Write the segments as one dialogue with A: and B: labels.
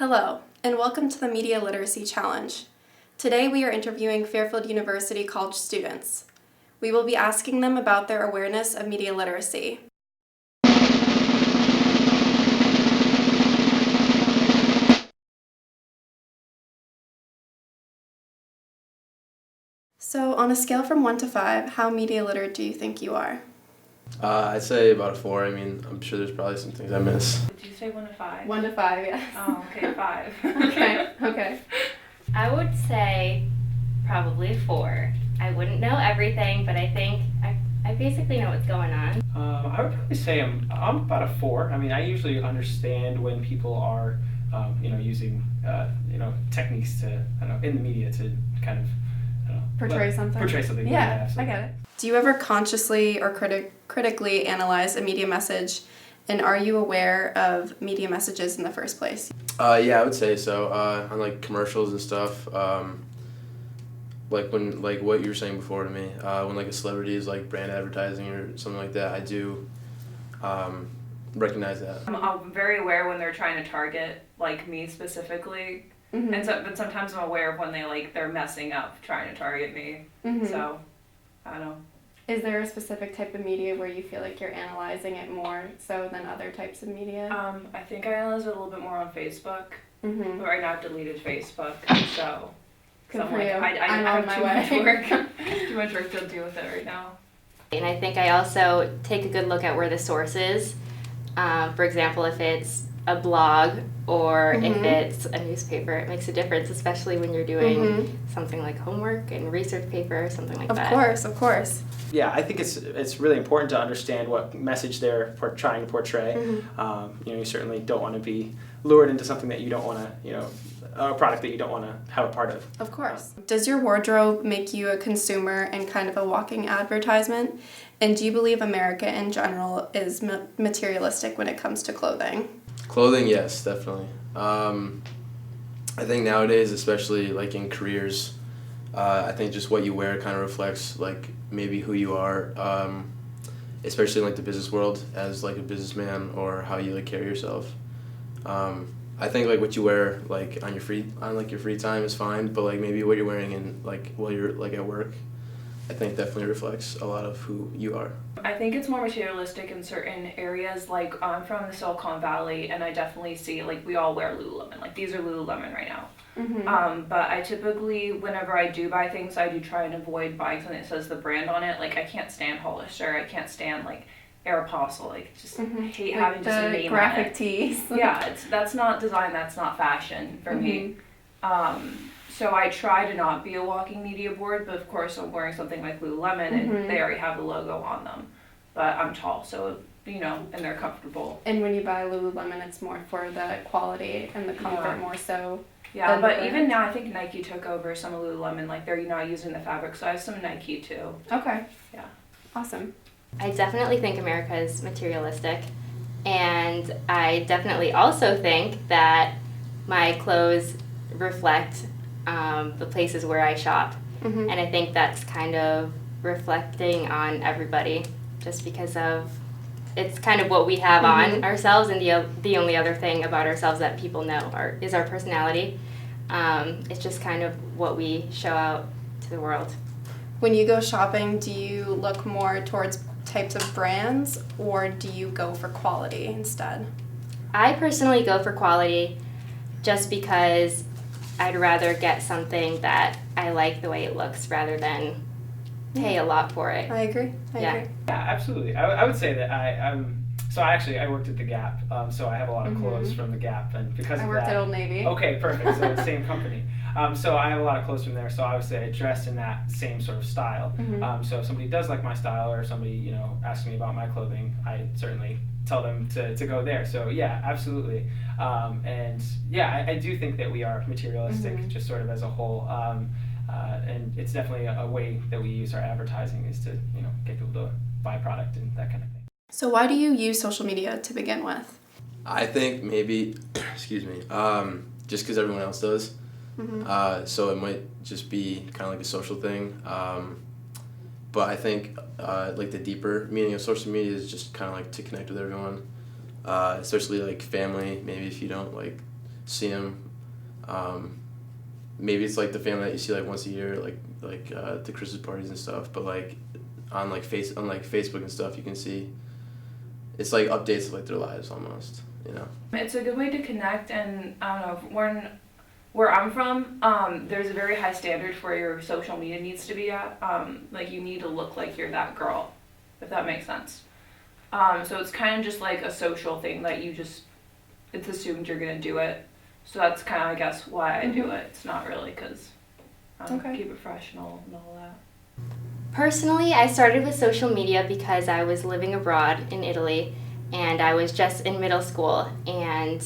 A: Hello, and welcome to the Media Literacy Challenge. Today we are interviewing Fairfield University college students. We will be asking them about their awareness of media literacy. So, on a scale from 1 to 5, how media literate do you think you are?
B: I'd say about a 4. I mean, I'm sure there's probably some things I miss.
C: Did you say 1 to 5?
A: 1 to 5, yes.
C: Oh, okay, 5.
A: Okay.
D: I would say probably 4. I wouldn't know everything, but I think I basically know what's going on.
E: I would probably say I'm about a 4. I mean, I usually understand when people are, using, techniques to, in the media to kind of,
A: Portray something?
E: Portray something.
A: Yeah, I
E: absolutely.
A: get it. Do you ever consciously or critically analyze a media message, and are you aware of media messages in the first place?
B: Yeah, I would say so. On like commercials and stuff, like what you were saying before to me, when like a celebrity is like brand advertising or something like that, I do recognize that.
C: I'm very aware when they're trying to target like me specifically,
A: Mm-hmm.
C: but sometimes I'm aware of when they're messing up trying to target me.
A: Mm-hmm.
C: So I don't know.
A: Is there a specific type of media where you feel like you're analyzing it more so than other types of media?
C: I think I analyze it a little bit more on Facebook.
A: Mm-hmm.
C: But right now I've deleted Facebook, so
A: Good
C: I'm
A: for
C: like
A: you.
C: I
A: I'm
C: have
A: on my
C: too
A: way.
C: much work, too much work to deal with it right now.
D: And I think I also take a good look at where the source is. For example, if it's a blog or if it's a newspaper, it makes a difference, especially when you're doing something like homework and research paper or something like that.
A: Of course.
E: Yeah, I think it's really important to understand what message they're trying to portray. You certainly don't want to be lured into something that you don't want to, a product that you don't want to have a part of.
A: Of course. Does your wardrobe make you a consumer and kind of a walking advertisement? And do you believe America in general is materialistic when it comes to clothing?
B: Clothing, yes, definitely. I think nowadays, especially like in careers, I think just what you wear kind of reflects like maybe who you are, especially in like the business world as like a businessman or how you like carry yourself. I think like what you wear like on your free time is fine, but like maybe what you're wearing in like while you're like at work, I think definitely reflects a lot of who you are.
C: I think it's more materialistic in certain areas. Like I'm from the Silicon Valley, and I definitely see like we all wear Lululemon. Like these are Lululemon right now. But I typically, whenever I do buy things, I do try and avoid buying something that says the brand on it. Like I can't stand Hollister. I can't stand like Aeropostale. Like just hate having just a name
A: graphic
C: on it.
A: tees.
C: Yeah, that's not design. That's not fashion for me. So I try to not be a walking media board, but of course I'm wearing something like Lululemon and they already have the logo on them. But I'm tall, so, and they're comfortable.
A: And when you buy Lululemon, it's more for the quality and the comfort more so.
C: Yeah,
A: than
C: but
A: the
C: even now I think Nike took over some of Lululemon, like they're not using the fabric, so I have some Nike too.
A: Okay.
C: Yeah.
A: Awesome.
D: I definitely think America is materialistic, and I definitely also think that my clothes reflect the places where I shop. And I think that's kind of reflecting on everybody just because of it's kind of what we have on ourselves, and the only other thing about ourselves that people know is our personality. It's just kind of what we show out to the world.
A: When you go shopping, do you look more towards types of brands or do you go for quality instead?
D: I personally go for quality just because I'd rather get something that I like the way it looks rather than pay a lot for it.
A: I agree.
E: Yeah, absolutely. I would say that I worked at the Gap, so I have a lot of clothes from the Gap, and because
A: I
E: of
A: worked
E: that,
A: at Old Navy.
E: Okay, perfect. So same company. So I have a lot of clothes from there. So obviously I dress in that same sort of style. So if somebody does like my style, or somebody asks me about my clothing, I certainly tell them to go there. So yeah, absolutely. And yeah, I do think that we are materialistic, just sort of as a whole. And it's definitely a way that we use our advertising is to get people to buy product and that kind of thing.
A: So why do you use social media to begin with?
B: I think maybe, excuse me, just because everyone else does. So it might just be kind of like a social thing. But I think like the deeper meaning of social media is just kind of like to connect with everyone, especially like family. Maybe if you don't like see them. Maybe it's like the family that you see like once a year, like the Christmas parties and stuff. But like on like Facebook and stuff, you can see it's like updates of like their lives almost. You know.
C: It's a good way to connect, and I don't know, where I'm from, there's a very high standard for your social media needs to be at. Like you need to look like you're that girl, if that makes sense. So it's kind of just like a social thing that it's assumed you're gonna do it. So that's kind of, I guess, why I do it. It's not really because keep it professional and all that.
D: Personally, I started with social media because I was living abroad in Italy, and I was just in middle school, and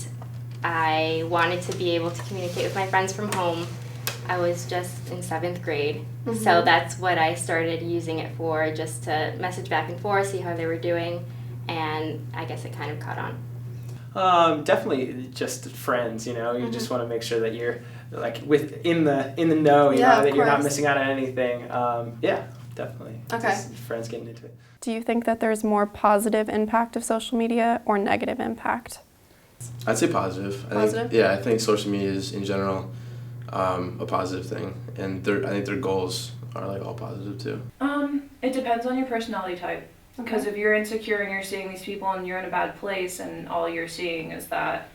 D: I wanted to be able to communicate with my friends from home. I was just in 7th grade, so that's what I started using it for, just to message back and forth, see how they were doing, and I guess it kind of caught on.
E: Definitely just friends, you know. You just want to make sure that you're like in the know, you know, that you're not missing out on anything. Yeah, definitely.
A: Okay.
E: Just friends getting into it.
A: Do you think that there's more positive impact of social media or negative impact?
B: I'd say positive. I think social media is in general a positive thing, and I think their goals are like all positive too.
C: It depends on your personality type. Because if you're insecure and you're seeing these people and you're in a bad place and all you're seeing is that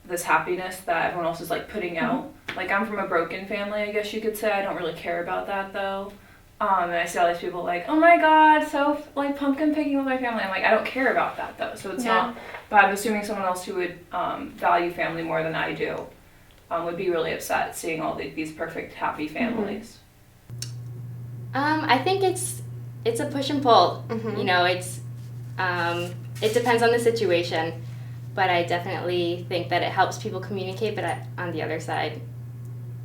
C: this happiness that everyone else is like putting out. Like I'm from a broken family, I guess you could say. I don't really care about that though. And I see all these people like, oh my god, so like pumpkin picking with my family. I'm like, I don't care about that though. So it's not, but I'm assuming someone else who would value family more than I do would be really upset seeing all these perfect, happy families.
D: I think it's a push and pull. You know, it depends on the situation, but I definitely think that it helps people communicate, but on the other side,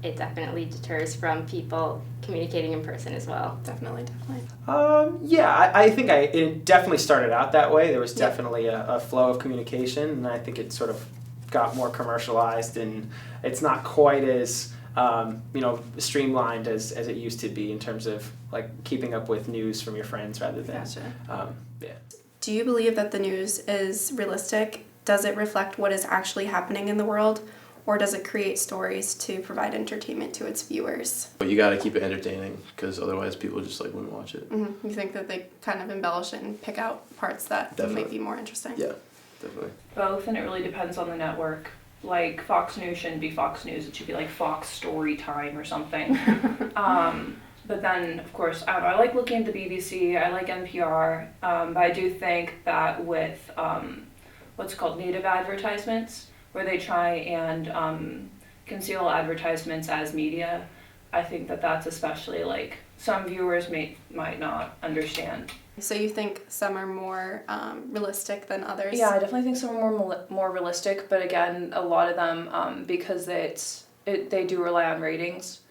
D: it definitely deters from people communicating in person as well.
A: Definitely.
E: Yeah, I think it definitely started out that way. There was definitely a flow of communication, and I think it sort of got more commercialized, and it's not quite as streamlined as it used to be in terms of like keeping up with news from your friends rather than.
A: Gotcha.
E: Yeah.
A: Do you believe that the news is realistic? Does it reflect what is actually happening in the world? Or does it create stories to provide entertainment to its viewers?
B: But you got to keep it entertaining, because otherwise people just like wouldn't watch it.
A: You think that they kind of embellish it and pick out parts that might be more interesting?
B: Yeah, definitely.
C: Both, and it really depends on the network. Like Fox News shouldn't be Fox News, it should be like Fox Story Time or something. But then, of course, I don't know, I like looking at the BBC, I like NPR, but I do think that with what's called native advertisements, where they try and conceal advertisements as media, I think that that's especially like some viewers might not understand.
A: So you think some are more realistic than others?
C: Yeah, I definitely think some are more realistic, but again, a lot of them, because they do rely on ratings,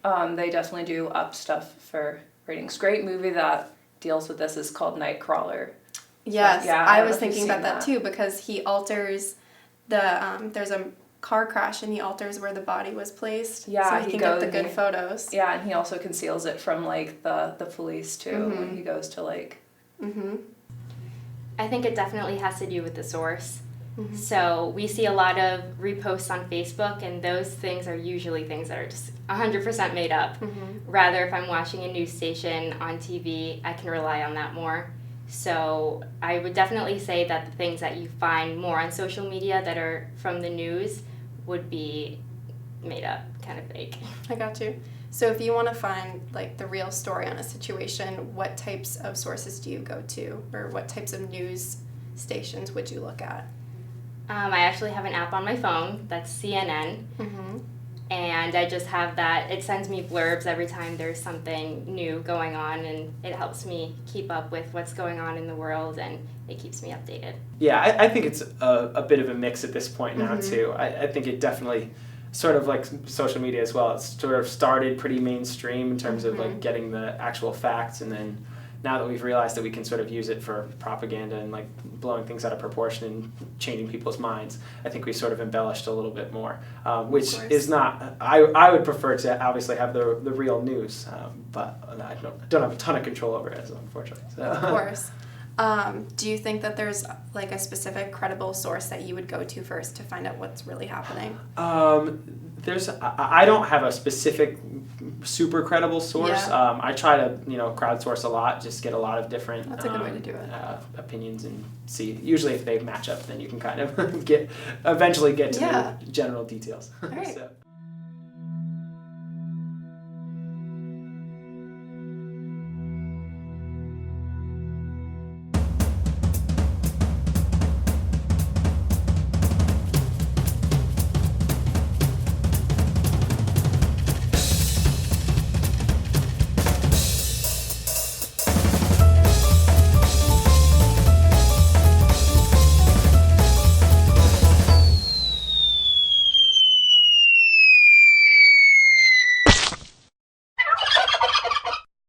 C: they definitely do up stuff for ratings. Great movie that deals with this is called Nightcrawler.
A: Yes,
C: So, yeah,
A: I was thinking about that too, because he alters there's a car crash and he alters where the body was placed.
C: Yeah,
A: so he can get the good photos.
C: Yeah, and he also conceals it from like the police too when he goes to like.
D: I think it definitely has to do with the source. So we see a lot of reposts on Facebook, and those things are usually things that are just 100% made up. Rather, if I'm watching a news station on TV, I can rely on that more. So I would definitely say that the things that you find more on social media that are from the news would be made up, kind of fake.
A: I got you. So if you want to find like the real story on a situation, what types of sources do you go to, or what types of news stations would you look at?
D: I actually have an app on my phone that's CNN. And I just have that. It sends me blurbs every time there's something new going on, and it helps me keep up with what's going on in the world, and it keeps me updated.
E: Yeah, I think it's a bit of a mix at this point now too. I think it definitely, sort of like social media as well, it's sort of started pretty mainstream in terms of like getting the actual facts, and then now that we've realized that we can sort of use it for propaganda and like blowing things out of proportion and changing people's minds, I think we sort of embellished a little bit more, which is not, I would prefer to obviously have the real news, but I don't have a ton of control over it, unfortunately. So.
A: Of course. Do you think that there's like a specific credible source that you would go to first to find out what's really happening?
E: I don't have a specific super credible source.
A: Yeah.
E: I try to crowdsource a lot, just get a lot of different
A: That's a good way to do it.
E: opinions and see. Usually, if they match up, then you can kind of eventually get to
A: Yeah.
E: the general details.
A: All right.
E: So.